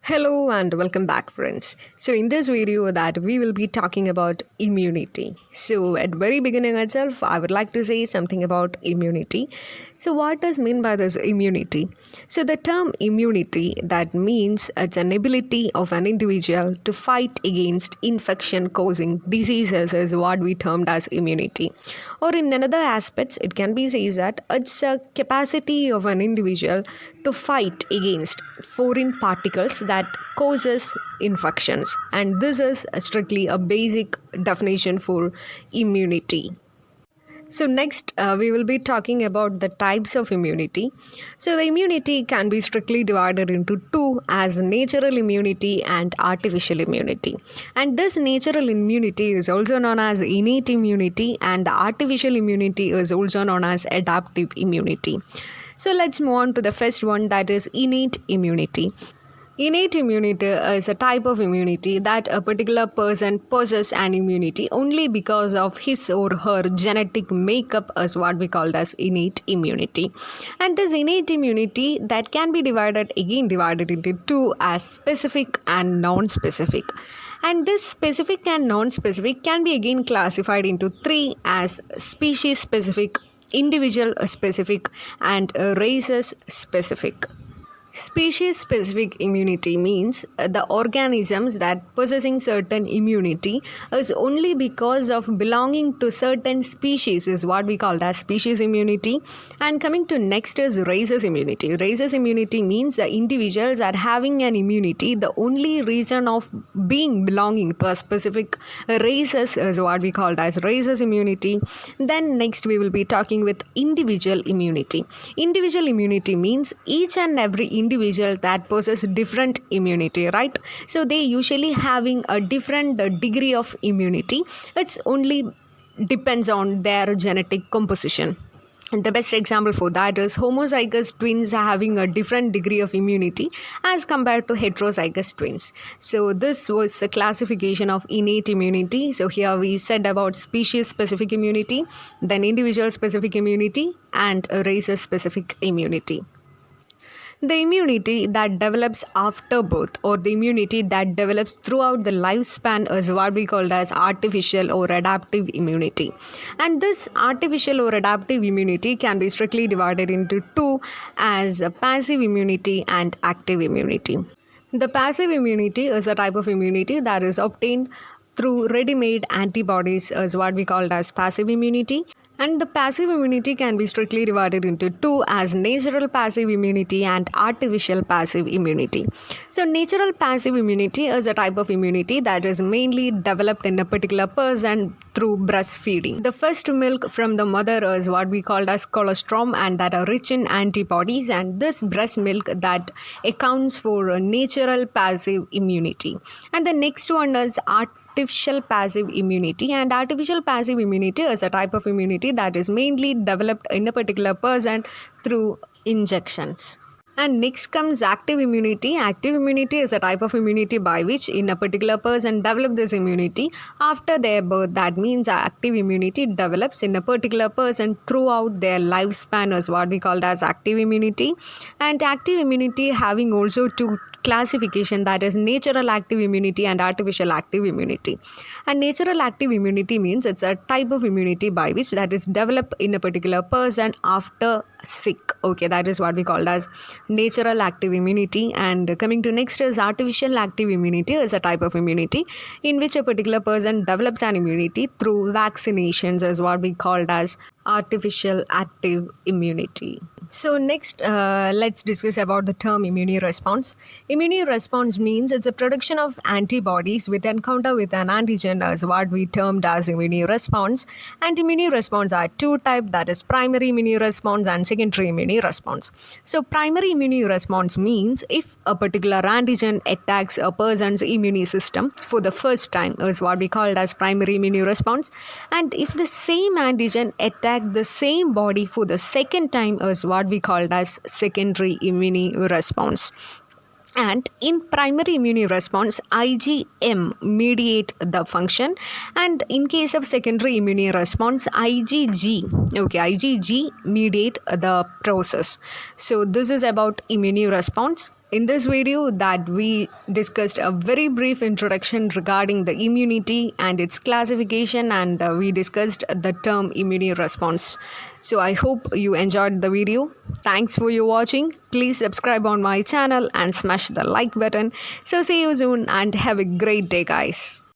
Hello and welcome back, friends. So in this video that we will be talking about immunity. So at very beginning itself, I would like to say something about immunity. So what does mean by this immunity? So the term immunity that means it's an ability of an individual to fight against infection causing diseases is what we termed as immunity. Or in another aspects, it can be said that it's a capacity of an individual to fight against foreign particles that causes infections, and this is strictly a basic definition for immunity. So next we will be talking about the types of immunity. So the immunity can be strictly divided into two, as natural immunity and artificial immunity. And this natural immunity is also known as innate immunity, and the artificial immunity is also known as adaptive immunity. So let's move on to the first one, that is innate immunity. Innate immunity is a type of immunity that a particular person possesses an immunity only because of his or her genetic makeup is what we call as innate immunity. And this innate immunity that can be divided into two, as specific and non-specific. And this specific and non-specific can be again classified into three, as species specific, individual specific, and races specific. Species specific immunity means the organisms that possessing certain immunity is only because of belonging to certain species is what we call as species immunity. And coming to next is races immunity. Races immunity means the individuals are having an immunity, the only reason of being belonging to a specific races is what we call as races immunity. Then next we will be talking with individual immunity. Individual immunity means each and every individual that possess different immunity, right? So they usually having a different degree of immunity. It's only depends on their genetic composition. And the best example for that is homozygous twins having a different degree of immunity as compared to heterozygous twins. So this was the classification of innate immunity. So here we said about species specific immunity, then individual specific immunity, and race specific immunity. The immunity that develops after birth or the immunity that develops throughout the lifespan is what we call as artificial or adaptive immunity. And this artificial or adaptive immunity can be strictly divided into two, as passive immunity and active immunity. The passive immunity is a type of immunity that is obtained through ready-made antibodies is what we call as passive immunity. And the passive immunity can be strictly divided into two, as natural passive immunity and artificial passive immunity. So natural passive immunity is a type of immunity that is mainly developed in a particular person through breastfeeding. The first milk from the mother is what we call as colostrum, and that are rich in antibodies, and this breast milk that accounts for a natural passive immunity. And the next one is artificial passive immunity, and artificial passive immunity is a type of immunity that is mainly developed in a particular person through injections. And next comes active immunity. Active immunity is a type of immunity by which in a particular person develop this immunity after their birth. That means active immunity develops in a particular person throughout their lifespan is what we call as active immunity. And active immunity having also two classification, that is natural active immunity and artificial active immunity. And natural active immunity means it's a type of immunity by which that is developed in a particular person after sick. Okay, that is what we call as natural active immunity. And coming to next is artificial active immunity is a type of immunity in which a particular person develops an immunity through vaccinations is what we called as artificial active immunity. So next let's discuss about the term immune response. Immune response means it's a production of antibodies with encounter with an antigen as what we termed as immune response. And immune response are two types, that is primary immune response and secondary immune response. So primary immune response means if a particular antigen attacks a person's immune system for the first time is what we call as primary immune response. And if the same antigen attacks the same body for the second time is what we called as secondary immune response. And in primary immune response, IgM mediate the function, and in case of secondary immune response, IgG mediate the process. So this is about immune response. in this video that we discussed a very brief introduction regarding the immunity and its classification, and we discussed the term immune response. So I hope you enjoyed the video. Thanks for your watching. Please subscribe on my channel and smash the like button. So see you soon and have a great day, guys.